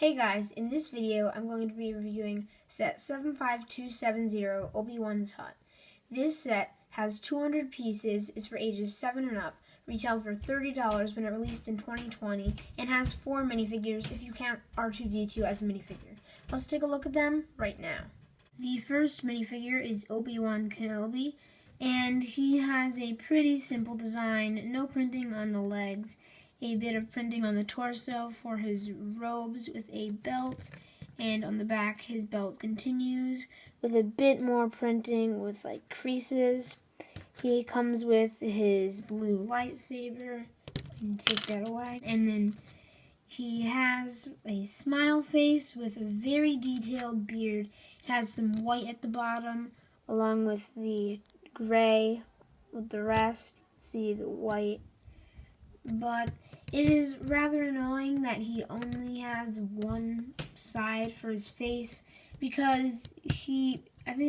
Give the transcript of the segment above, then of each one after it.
Hey guys, in this video I'm going to be reviewing set 75270 Obi-Wan's Hut. This set has 200 pieces, is for ages 7 and up, retailed for $30 when it released in 2020, and has 4 minifigures if you count R2-D2 as a minifigure. Let's take a look at them right now. The first minifigure is Obi-Wan Kenobi, and he has a pretty simple design, no printing on the legs, a bit of printing on the torso for his robes with a belt, and on the back his belt continues with a bit more printing with like creases. He comes with his blue lightsaber, and take that away, and then he has a smile face with a very detailed beard. It has some white at the bottom along with the gray with the rest. See the white. But it is rather annoying that he only has one side for his face, because I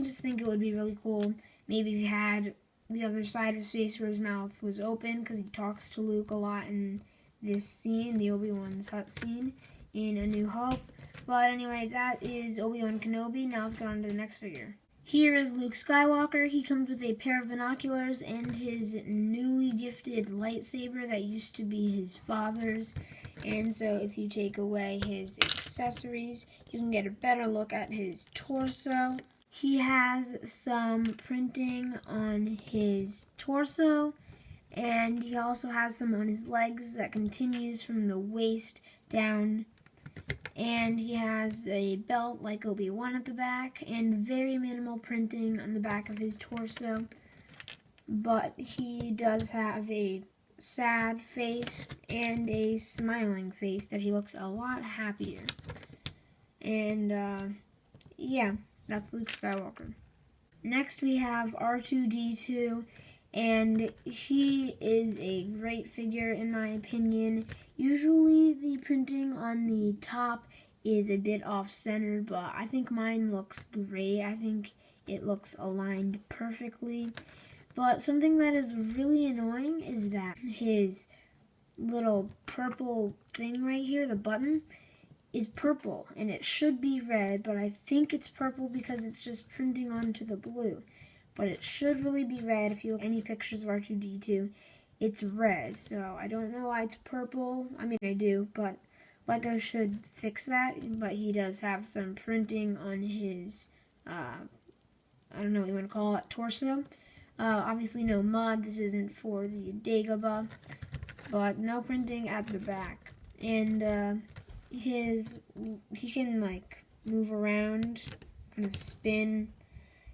just think it would be really cool maybe if he had the other side of his face where his mouth was open, because he talks to Luke a lot in this scene, the Obi-Wan's Hut scene in A New Hope. But anyway, that is Obi-Wan Kenobi. Now let's go on to the next figure. Here is Luke Skywalker. He comes with a pair of binoculars and his newly gifted lightsaber that used to be his father's. And so if you take away his accessories, you can get a better look at his torso. He has some printing on his torso, and he also has some on his legs that continues from the waist down. And he has a belt like Obi-Wan at the back, and very minimal printing on the back of his torso. But he does have a sad face and a smiling face that he looks a lot happier. And yeah, that's Luke Skywalker. Next we have R2-D2, and he is a great figure in my opinion. Usually the printing on the top is a bit off-center, but I think mine looks great. I think it looks aligned perfectly. But something that is really annoying is that his little purple thing right here, the button, is purple, and it should be red, but I think it's purple because it's just printing onto the blue. But it should really be red. If you look at any pictures of R2-D2, it's red, so I don't know why it's purple. I mean, I do, but Lego should fix that. But he does have some printing on his, I don't know what you want to call it, torso. Obviously no mud. This isn't for the Dagobah, but no printing at the back. And he can like move around, kind of spin.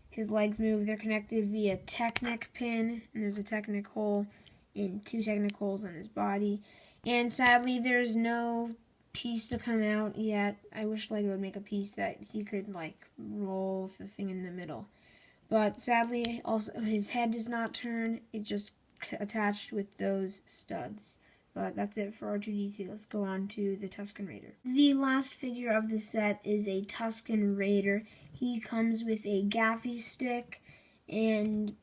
His legs move. They're connected via Technic pin, and there's a Technic hole in 2 Technic holes on his body. And sadly, there's no piece to come out yet. I wish Lego would make a piece that he could like roll the thing in the middle. But sadly, also his head does not turn. It's just attached with those studs. But that's it for R2-D2. Let's go on to the Tusken Raider. The last figure of the set is a Tusken Raider. He comes with a gaffy stick, and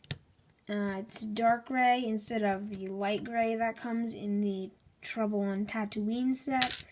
it's dark gray instead of the light gray that comes in the Trouble on Tatooine set.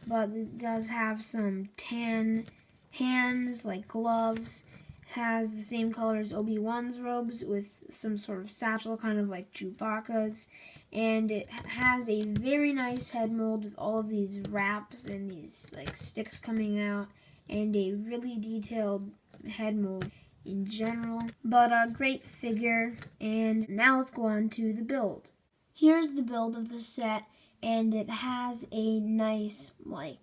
But it does have some tan hands, like gloves. It has the same color as Obi-Wan's robes with some sort of satchel, kind of like Chewbacca's. And it has a very nice head mold with all of these wraps and these like sticks coming out, and a really detailed head mold in general. But a great figure. And now let's go on to the build. Here's the build of the set, and it has a nice like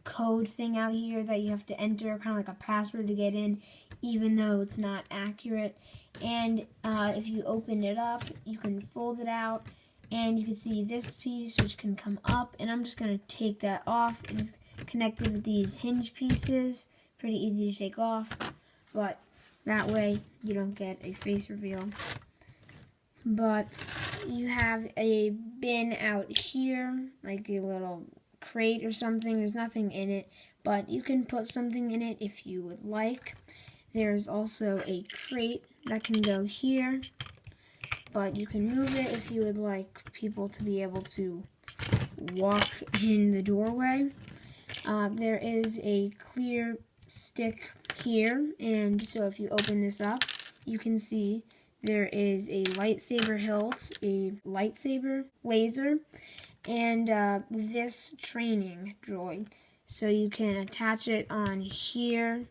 code thing out here that you have to enter, kind of like a password to get in, even though it's not accurate. And if you open it up, you can fold it out, and you can see this piece which can come up, and I'm just going to take that off. It's connected with these hinge pieces. Pretty easy to take off, but that way you don't get a face reveal. But you have a bin out here, like a little crate or something. There's nothing in it, but you can put something in it if you would like. There's also a crate that can go here, but you can move it if you would like people to be able to walk in the doorway. There is a clear stick here, and so if you open this up, you can see there is a lightsaber hilt, a lightsaber laser, and this training droid. So you can attach it on here,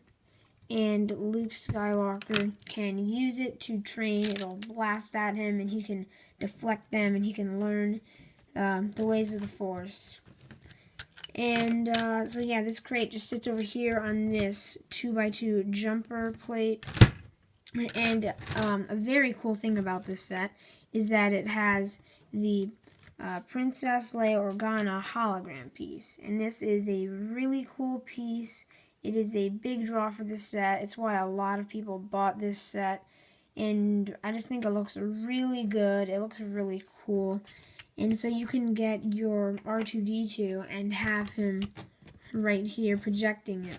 and Luke Skywalker can use it to train. It'll blast at him, and he can deflect them, and he can learn the ways of the Force. And so yeah, this crate just sits over here on this 2x2 jumper plate. And a very cool thing about this set is that it has the Princess Leia Organa hologram piece. And this is a really cool piece. It is a big draw for this set. It's why a lot of people bought this set. And I just think it looks really good. It looks really cool. And so you can get your R2-D2 and have him right here projecting it.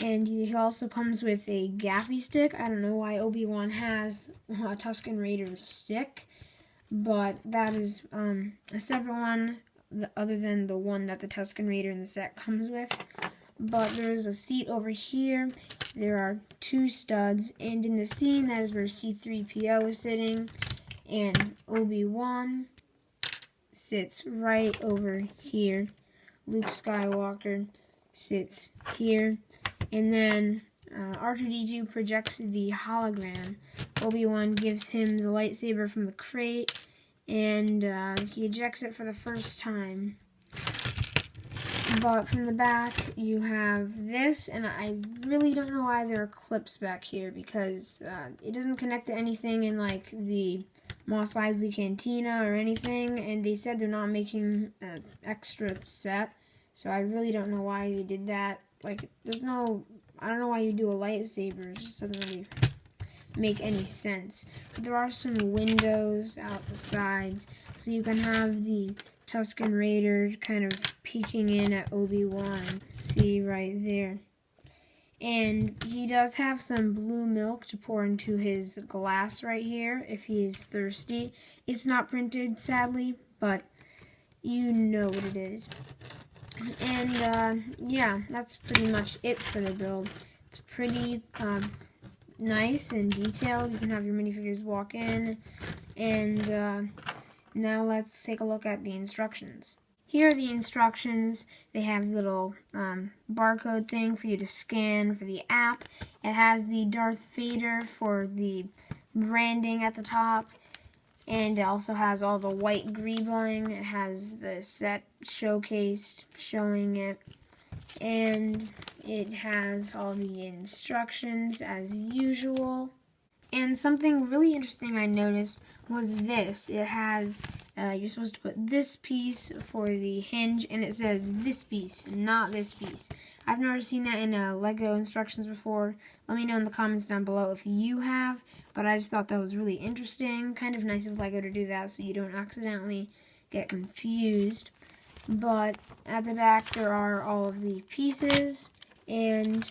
And he also comes with a gaffy stick. I don't know why Obi-Wan has a Tusken Raider stick, but that is a separate one other than the one that the Tusken Raider in the set comes with. But there's a seat over here. There are 2 studs, and in the scene, that is where C-3PO is sitting, and Obi-Wan sits right over here. Luke Skywalker sits here. And then R2-D2 projects the hologram. Obi-Wan gives him the lightsaber from the crate, and he ejects it for the first time. But from the back, you have this, and I really don't know why there are clips back here, because it doesn't connect to anything in like the Mos Eisley Cantina or anything, and they said they're not making an extra set, so I really don't know why they did that. Like, I don't know why you do a lightsaber. It just doesn't really make any sense. But there are some windows out the sides, so you can have the Tusken Raider kind of peeking in at Obi-Wan. See right there. And he does have some blue milk to pour into his glass right here if he is thirsty. It's not printed, sadly, but you know what it is. And yeah, that's pretty much it for the build. It's pretty nice and detailed. You can have your minifigures walk in. And now let's take a look at the instructions. Here are the instructions. They have a little barcode thing for you to scan for the app. It has the Darth Vader for the branding at the top. And it also has all the white greebling. It has the set showcased, showing it. And it has all the instructions as usual. And something really interesting I noticed was this. It has, you're supposed to put this piece for the hinge, and it says this piece, not this piece. I've never seen that in Lego instructions before. Let me know in the comments down below if you have, but I just thought that was really interesting. Kind of nice of Lego to do that so you don't accidentally get confused. But at the back there are all of the pieces, and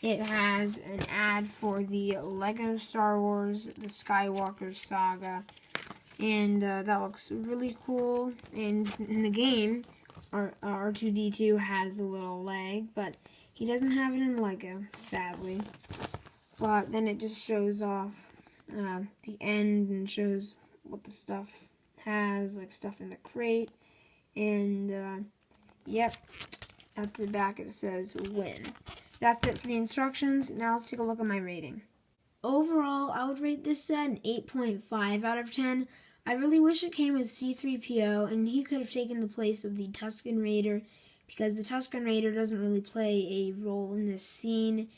it has an ad for the Lego Star Wars, the Skywalker Saga, and that looks really cool. And in the game, R2-D2 has the little leg, but he doesn't have it in Lego, sadly. But then it just shows off the end and shows what the stuff has, like stuff in the crate. And yep, at the back it says win. That's it for the instructions. Now let's take a look at my rating. Overall, I would rate this set an 8.5 out of 10. I really wish it came with C-3PO, and he could have taken the place of the Tusken Raider, because the Tusken Raider doesn't really play a role in this scene,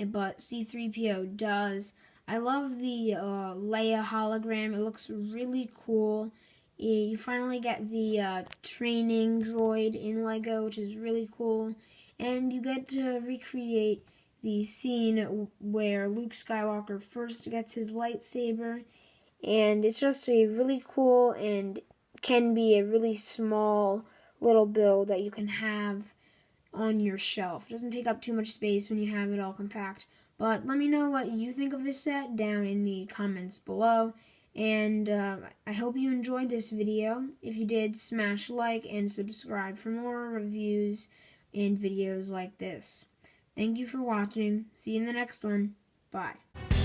but C-3PO does. I love the Leia hologram. It looks really cool. You finally get the training droid in Lego, which is really cool. And you get to recreate the scene where Luke Skywalker first gets his lightsaber. And it's just a really cool and can be a really small little build that you can have on your shelf. It doesn't take up too much space when you have it all compact. But let me know what you think of this set down in the comments below. And I hope you enjoyed this video. If you did, smash like and subscribe for more reviews and videos like this. Thank you for watching. See you in the next one. Bye.